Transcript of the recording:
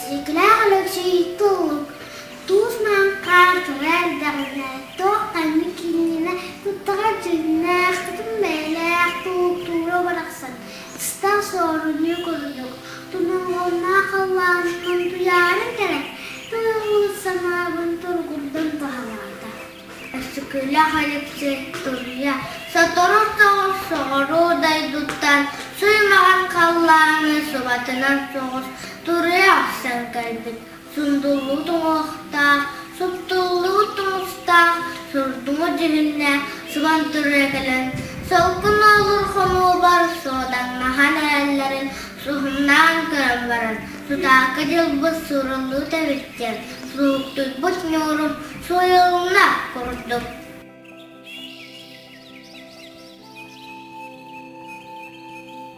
Siglaaglijk zietolk, toesmaan kaart redderne, toch kan ik in kutrajine, meeleer tulo balaksan. Sta sorun yukuluk, tunangon nakawan ng tuyaran tere, tunangon sama bentur gudang tahawata. Siglaaglik zietolya, sa torotong soro daydutan, suymakan kallangi subatanan sokos. Turya sen kalbin, sundulu tumuhta, subtulu tumusta, surdumu cihinne, suban turya kalen. Salkın olur konu var, sodan nahan ellerin, suhundan kırımların. Suda kacılbız surulu tevitten, soğuk tüzbüt nyorum, soyuluna kurduk.